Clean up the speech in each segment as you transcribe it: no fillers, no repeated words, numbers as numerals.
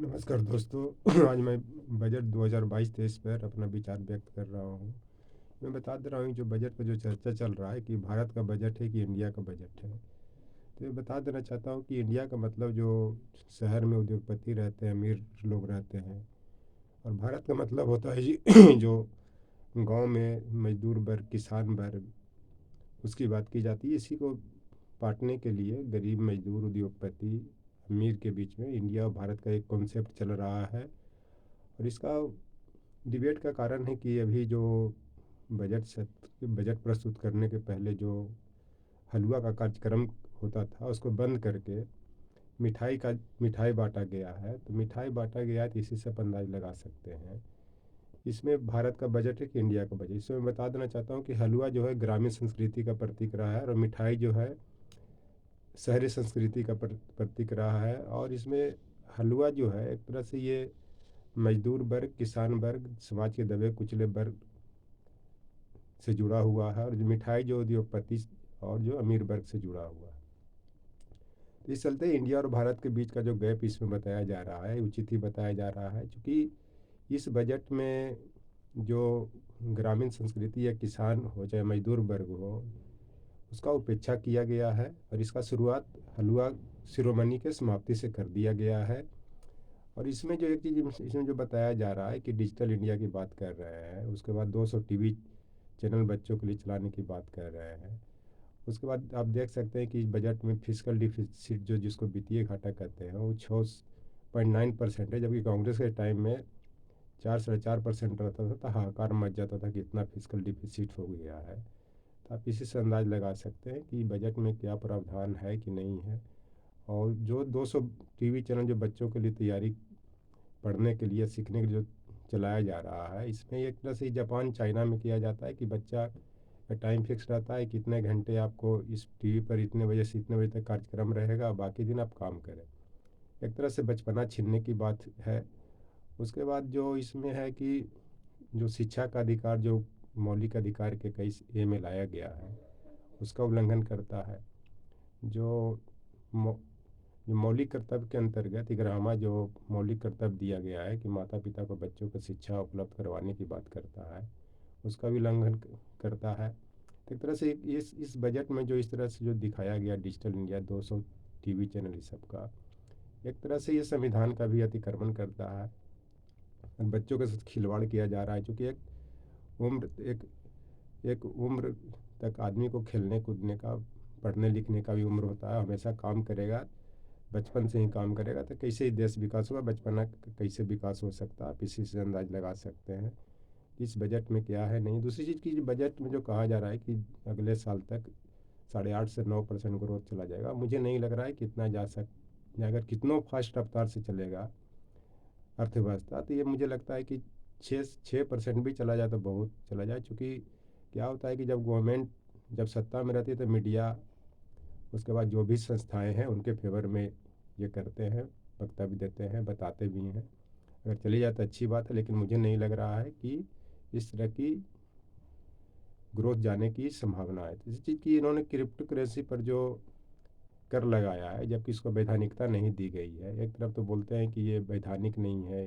नमस्कार दोस्तों। आज मैं बजट 2022-23 पर अपना विचार व्यक्त कर रहा हूँ। मैं बता दे रहा हूँ जो बजट पर जो चर्चा चल रहा है कि भारत का बजट है कि इंडिया का बजट है। तो ये बता देना चाहता हूँ कि इंडिया का मतलब जो शहर में उद्योगपति रहते हैं, अमीर लोग रहते हैं। और भारत का मतलब होता है जी जो गांव में मजदूर वर्ग, किसान वर्ग, उसकी बात की जाती है। इसी को बांटने के लिए गरीब, मजदूर, उद्योगपति, अमीर के बीच में इंडिया और भारत का एक कॉन्सेप्ट चल रहा है। और इसका डिबेट का कारण है कि अभी जो बजट प्रस्तुत करने के पहले जो हलवा का कार्यक्रम होता था उसको बंद करके मिठाई बांटा गया है। तो मिठाई बांटा गया है तो इसी से आप अंदाज लगा सकते हैं इसमें भारत का बजट है कि इंडिया का बजट। इसमें मैं बता देना चाहता हूँ कि हलवा जो है ग्रामीण संस्कृति का प्रतीक रहा है और मिठाई जो है शहरी संस्कृति का प्रतीक रहा है। और इसमें हलवा जो है एक तरह से ये मजदूर वर्ग, किसान वर्ग, समाज के दबे कुचले वर्ग से जुड़ा हुआ है। और जो मिठाई जो उद्योगपति और जो अमीर वर्ग से जुड़ा हुआ है। तो इस चलते इंडिया और भारत के बीच का जो गैप इसमें बताया जा रहा है उचित ही बताया जा रहा है, क्योंकि इस बजट में जो ग्रामीण संस्कृति या किसान हो चाहे मजदूर वर्ग हो उसका उपेक्षा किया गया है। और इसका शुरुआत हलवा शिरोमणि के समाप्ति से कर दिया गया है। और इसमें जो एक चीज़ इसमें जो बताया जा रहा है कि डिजिटल इंडिया की बात कर रहे हैं, उसके बाद 200 टीवी चैनल बच्चों के लिए चलाने की बात कर रहे हैं। उसके बाद आप देख सकते हैं कि इस बजट में फिजिकल डिफिसिट जो जिसको वित्तीय घाटा कहते हैं वो 6.9% है, जबकि कांग्रेस के टाइम में 4-4.5% रहता था। तो हाहाकार मच जाता था कि इतना फिजिकल डिफिसिट हो गया है। तो आप इसी से अंदाज लगा सकते हैं कि बजट में क्या प्रावधान है कि नहीं है। और जो 200 टीवी चैनल जो बच्चों के लिए तैयारी पढ़ने के लिए, सीखने के लिए जो चलाया जा रहा है, इसमें एक तरह से जापान चाइना में किया जाता है कि बच्चा का टाइम फिक्स रहता है कितने घंटे आपको इस टीवी पर इतने बजे से इतने बजे तक कार्यक्रम रहेगा, बाकी दिन आप काम करें। एक तरह से बचपना छीनने की बात है। उसके बाद जो इसमें है कि जो शिक्षा का अधिकार जो मौलिक अधिकार के कई ए में लाया गया है उसका उल्लंघन करता है। जो मौ- जो मौलिक कर्तव्य के अंतर्गत 11वां जो मौलिक कर्तव्य दिया गया है कि माता पिता को बच्चों को शिक्षा उपलब्ध करवाने की बात करता है, उसका भी उल्लंघन करता है। तो एक तरह से इस बजट में जो इस तरह से जो दिखाया गया डिजिटल इंडिया 200 टीवी चैनल इस सब का, एक तरह से ये संविधान का भी अतिक्रमण करता है। और बच्चों के साथ खिलवाड़ किया जा रहा है, क्योंकि उम्र एक एक उम्र तक आदमी को खेलने कूदने का, पढ़ने लिखने का भी उम्र होता है। हमेशा काम करेगा, बचपन से ही काम करेगा तो कैसे ही देश विकास होगा, बचपना कैसे विकास हो सकता है, आप इसी से अंदाज लगा सकते हैं इस बजट में क्या है नहीं। दूसरी चीज़ की बजट में जो कहा जा रहा है कि अगले साल तक 8.5 से 9% ग्रोथ चला जाएगा, मुझे नहीं लग रहा है कितना अगर कितनों फास्ट रफ्तार से चलेगा अर्थव्यवस्था, तो ये मुझे लगता है कि 6% भी चला जाए तो बहुत चला जाए। चूँकि क्या होता है कि जब गवर्नमेंट जब सत्ता में रहती है तो मीडिया, उसके बाद जो भी संस्थाएं हैं उनके फेवर में ये करते हैं, वक्तव्य देते हैं, बताते भी हैं। अगर चली जाए तो अच्छी बात है, लेकिन मुझे नहीं लग रहा है कि इस तरह की ग्रोथ जाने की संभावना है। तो इस चीज़ की इन्होंने क्रिप्टो करेंसी पर जो कर लगाया है, जबकि इसको वैधानिकता नहीं दी गई है। एक तरफ तो बोलते हैं कि ये वैधानिक नहीं है,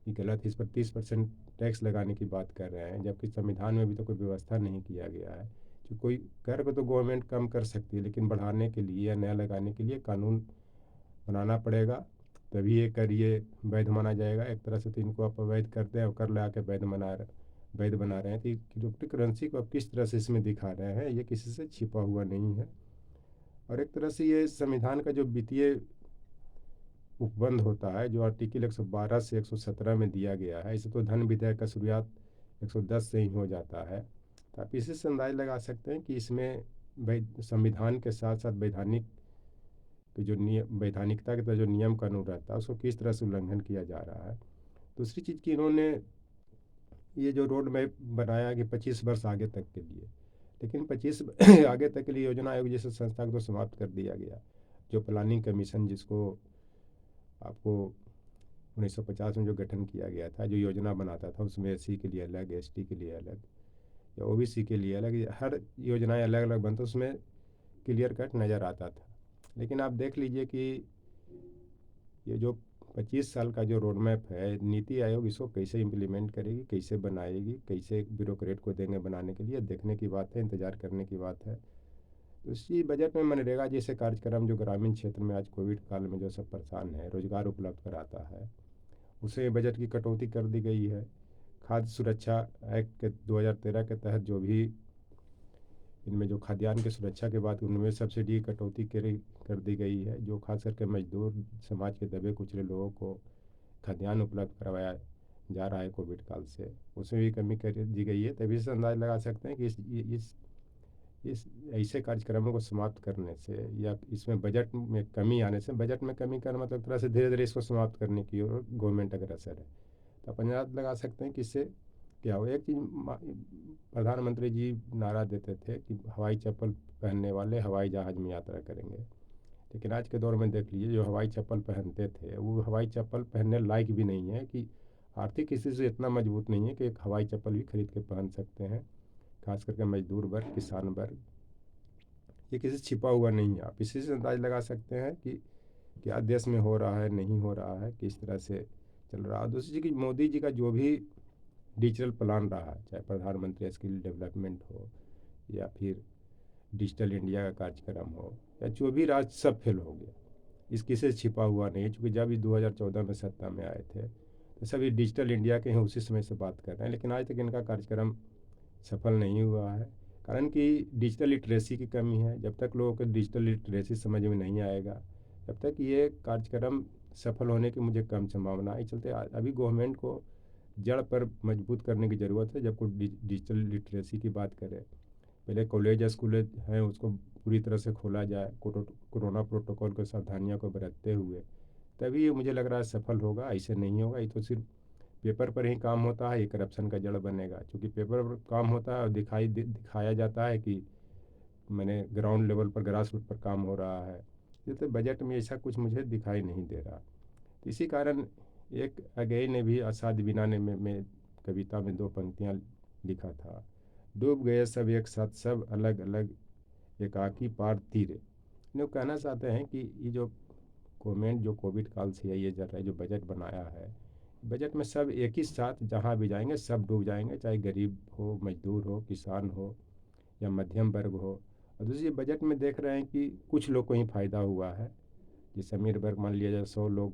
ये गलत, इस पर 30% टैक्स लगाने की बात कर रहे हैं, जबकि संविधान में भी तो कोई व्यवस्था नहीं किया गया है। जो कोई कर को तो गवर्नमेंट कम कर सकती है, लेकिन बढ़ाने के लिए या नया लगाने के लिए कानून बनाना पड़ेगा, तभी ये कर ये वैध माना जाएगा। एक तरह से तो इनको आप अवैध करते हैं और कर लगा के वैध बना रहे हैं। तो क्रिप्टो करेंसी को अब किस तरह से इसमें दिखा रहे हैं, ये किसी से छिपा हुआ नहीं है। और एक तरह से ये संविधान का जो वित्तीय उपबंध होता है जो आर्टिकल 112 से 117 में दिया गया है, इसे तो धन विधेयक का शुरुआत 110 से ही हो जाता है। तो आप इसी से अंदाज लगा सकते हैं कि इसमें संविधान के साथ साथ जो नियम वैधानिकता का जो नियम कानून रहता है उसको किस तरह से उल्लंघन किया जा रहा है। दूसरी चीज़ की इन्होंने ये जो रोड मैप बनाया कि 25 वर्ष आगे तक के लिए, लेकिन 25 आगे तक के लिए योजना आयोग जैसे संस्था को तो समाप्त कर दिया गया। जो प्लानिंग कमीशन जिसको आपको 1950 में जो गठन किया गया था, जो योजना बनाता था, उसमें एससी के लिए अलग, एसटी के लिए अलग या ओबीसी के लिए अलग, हर योजनाएं अलग अलग बनता, उसमें क्लियर कट नज़र आता था। लेकिन आप देख लीजिए कि ये जो 25 साल का जो रोड मैप है, नीति आयोग इसको कैसे इम्प्लीमेंट करेगी, कैसे बनाएगी, कैसे एक ब्यूरोक्रेट को देंगे बनाने के लिए, देखने की बात है, इंतजार करने की बात है। तो इसी बजट में मनरेगा जैसे कार्यक्रम जो ग्रामीण क्षेत्र में आज कोविड काल में जो सब परेशान है, रोजगार उपलब्ध कराता है, उसे बजट की कटौती कर दी गई है। खाद्य सुरक्षा एक्ट के 2013 के तहत जो भी इनमें जो खाद्यान्न की सुरक्षा के बाद उनमें सब्सिडी की कटौती कर दी गई है, जो खास करके मजदूर समाज के दबे कुचले लोगों को खाद्यान्न उपलब्ध करवाया जा रहा है कोविड काल से, उसमें भी कमी कर दी गई है। तभी से अंदाज लगा सकते हैं कि इस ऐसे कार्यक्रमों को समाप्त करने से या इसमें बजट में कमी आने से, बजट में कमी का मतलब तरह से धीरे धीरे इसको समाप्त करने की ओर गवर्नमेंट अग्रसर है। तो अपन अंदाज लगा सकते हैं कि इससे क्या हो। एक चीज़ प्रधानमंत्री जी नारा देते थे कि हवाई चप्पल पहनने वाले हवाई जहाज़ में यात्रा करेंगे, लेकिन आज के दौर में देख लीजिए जो हवाई चप्पल पहनते थे वो हवाई चप्पल पहनने लायक भी नहीं है, कि आर्थिक स्थिति से इतना मजबूत नहीं है कि एक हवाई चप्पल भी खरीद के पहन सकते हैं। खास करके मजदूर वर्ग, किसान वर्ग, ये किसी से छिपा हुआ नहीं है। आप इसी से अंदाज लगा सकते हैं कि क्या देश में हो रहा है, नहीं हो रहा है, किस तरह से चल रहा है। दूसरी चीज़ कि मोदी जी का जो भी डिजिटल प्लान रहा है, चाहे प्रधानमंत्री स्किल डेवलपमेंट हो या फिर डिजिटल इंडिया का कार्यक्रम हो या जो भी राज, सब फेल हो गया। इस किसी से छिपा हुआ नहीं है, चूँकि जब भी 2014 में सत्ता में आए थे तो सभी डिजिटल इंडिया के हैं, उसी समय से बात कर रहे हैं, लेकिन आज तक इनका कार्यक्रम सफल नहीं हुआ है। कारण कि डिजिटल लिटरेसी की कमी है। जब तक लोगों को डिजिटल लिटरेसी समझ में नहीं आएगा, तब तक ये कार्यक्रम सफल होने की मुझे कम संभावना है। चलते अभी गवर्नमेंट को जड़ पर मजबूत करने की ज़रूरत है। जब कोई डिजिटल लिटरेसी की बात करें, पहले कॉलेज स्कूल हैं उसको पूरी तरह से खोला जाए, कोरोना प्रोटोकॉल की सावधानियों को बरतते हुए, तभी ये मुझे लग रहा है सफल होगा। ऐसे नहीं होगा, ये तो सिर्फ पेपर पर ही काम होता है, ये करप्शन का जड़ बनेगा। क्योंकि पेपर पर काम होता है और दिखाया जाता है कि मैंने ग्राउंड लेवल पर, ग्रास रूट पर काम हो रहा है। ये तो बजट में ऐसा कुछ मुझे दिखाई नहीं दे रहा। तो इसी कारण एक अगेय ने भी असाध्य बिना ने में कविता में दो पंक्तियाँ लिखा था, डूब गए सब एक साथ, सब अलग अलग, एकाकी पार तीरे। वो कहना चाहते हैं कि ये जो गवर्नमेंट जो कोविड काल से ये चल रहा है, जो बजट बनाया है, बजट में सब एक ही साथ जहाँ भी जाएंगे सब डूब जाएंगे, चाहे गरीब हो, मजदूर हो, किसान हो या मध्यम वर्ग हो। और दूसरी बजट में देख रहे हैं कि कुछ लोग को ही फायदा हुआ है। जैसे अमीर वर्ग मान लिया जाए 100 लोग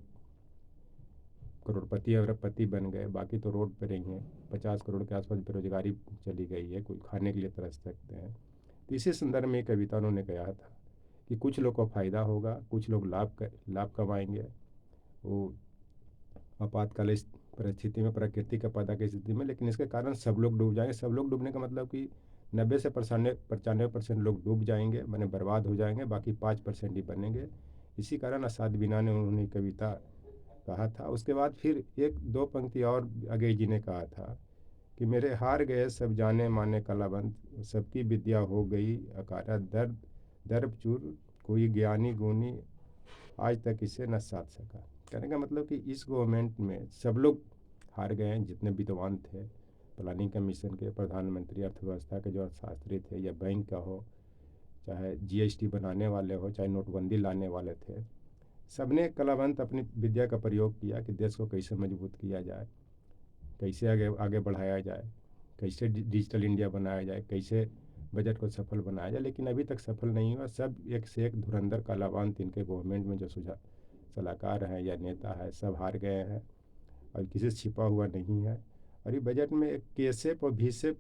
करोड़पति अरबपति बन गए, बाकी तो रोड पर ही हैं। 50 करोड़ के आसपास बेरोजगारी चली गई है, कोई खाने के लिए तरस सकते हैं। तो इसी संदर्भ में कविता उन्होंने कहा था कि कुछ लोग को फ़ायदा होगा, कुछ लोग लाभ कमाएंगे। वो आपातकाल परिस्थिति में, प्राकृतिक आपदा की स्थिति में, लेकिन इसके कारण सब लोग डूब जाएंगे। सब लोग डूबने का मतलब कि 90 से 95% लोग डूब जाएंगे, माने बर्बाद हो जाएंगे, बाकी 5% ही बनेंगे। इसी कारण असाद बिना ने उन्होंने कविता कहा था। उसके बाद फिर एक दो पंक्ति और अगय जी ने कहा था कि मेरे हार गए सब जाने माने कलावंत, सबकी विद्या हो गई अकारा दर्द दर्प चूर, कोई ज्ञानी गुणी आज तक इसे न साध सका। कहने का मतलब कि इस गवर्नमेंट में सब लोग हार गए हैं, जितने विद्वान थे, प्लानिंग कमीशन के, प्रधानमंत्री, अर्थव्यवस्था के जो अर्थशास्त्री थे, या बैंक का हो, चाहे जीएसटी बनाने वाले हो, चाहे नोटबंदी लाने वाले थे, सबने कलावंत अपनी विद्या का प्रयोग किया कि देश को कैसे मजबूत किया जाए, कैसे आगे आगे बढ़ाया जाए, कैसे डिजिटल इंडिया बनाया जाए, कैसे बजट को सफल बनाया जाए। लेकिन अभी तक सफल नहीं हुआ। सब एक से एक धुरंधर कलावंत इनके गवर्नमेंट में जो सलाहकार हैं या नेता है, सब हार गए हैं और किसी से छिपा हुआ नहीं है। और ये बजट में एक केसेप और भीसेप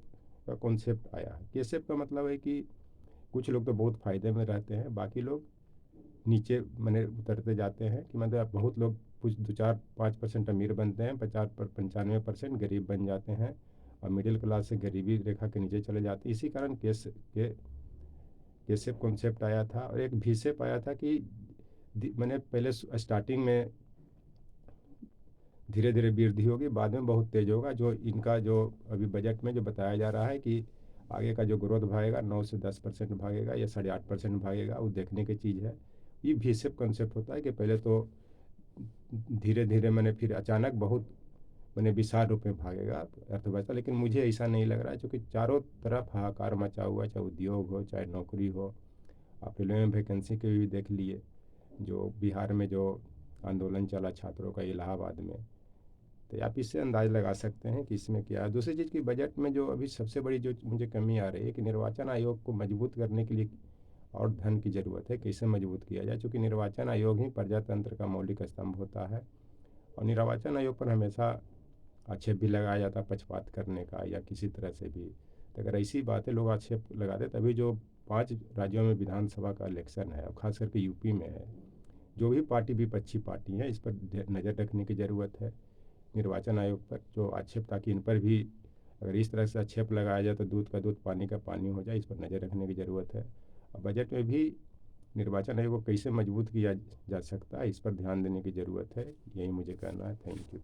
का कॉन्सेप्ट आया है। केसेप का मतलब है कि कुछ लोग तो बहुत फ़ायदे में रहते हैं, बाकी लोग नीचे मैंने उतरते जाते हैं, कि मतलब बहुत लोग कुछ 2-4-5% अमीर बनते हैं, 50-95% गरीब बन जाते हैं और मिडिल क्लास से गरीबी रेखा के नीचे चले जाते हैं। इसी कारण केसेप कॉन्सेप्ट आया था। और एक भीसेप आया था कि मैंने पहले स्टार्टिंग में धीरे धीरे वृद्धि होगी, बाद में बहुत तेज़ होगा। जो इनका जो अभी बजट में जो बताया जा रहा है कि आगे का जो ग्रोथ भागेगा 9 से 10% भागेगा या 8.5% भागेगा, वो देखने की चीज़ है। ये भी सेप कंसेप्ट होता है कि पहले तो धीरे धीरे मैंने फिर अचानक बहुत मैंने विशाल रूप में भागेगा अर्थव्यवस्था। लेकिन मुझे ऐसा नहीं लग रहा है, क्योंकि चारों तरफ हाहाकार मचा हुआ है, चाहे उद्योग हो, चाहे नौकरी हो। आप रेलवे में वैकेंसी के भी देख लिए, जो बिहार में जो आंदोलन चला छात्रों का इलाहाबाद में, तो आप इससे अंदाज़ लगा सकते हैं कि इसमें क्या है। दूसरी चीज़ की बजट में जो अभी सबसे बड़ी जो मुझे कमी आ रही है कि निर्वाचन आयोग को मजबूत करने के लिए और धन की ज़रूरत है। कैसे मजबूत किया जाए, चूँकि निर्वाचन आयोग ही प्रजातंत्र का मौलिक स्तंभ होता है और निर्वाचन आयोग पर हमेशा आक्षेप भी लगाया जाता है पक्षपात करने का या किसी तरह से भी। तो अगर ऐसी बातें लोग आक्षेप लगाते तभी जो 5 राज्यों में विधानसभा का इलेक्शन है और ख़ास करके यूपी में है, जो भी पार्टी विपक्षी पार्टी है इस पर नज़र रखने की ज़रूरत है निर्वाचन आयोग पर जो आक्षेप, ताकि इन पर भी अगर इस तरह से आक्षेप लगाया जाए तो दूध का दूध पानी का पानी हो जाए, इस पर नज़र रखने की ज़रूरत है। और बजट में भी निर्वाचन आयोग को कैसे मजबूत किया जा सकता है इस पर ध्यान देने की ज़रूरत है। यही मुझे कहना है। Thank you.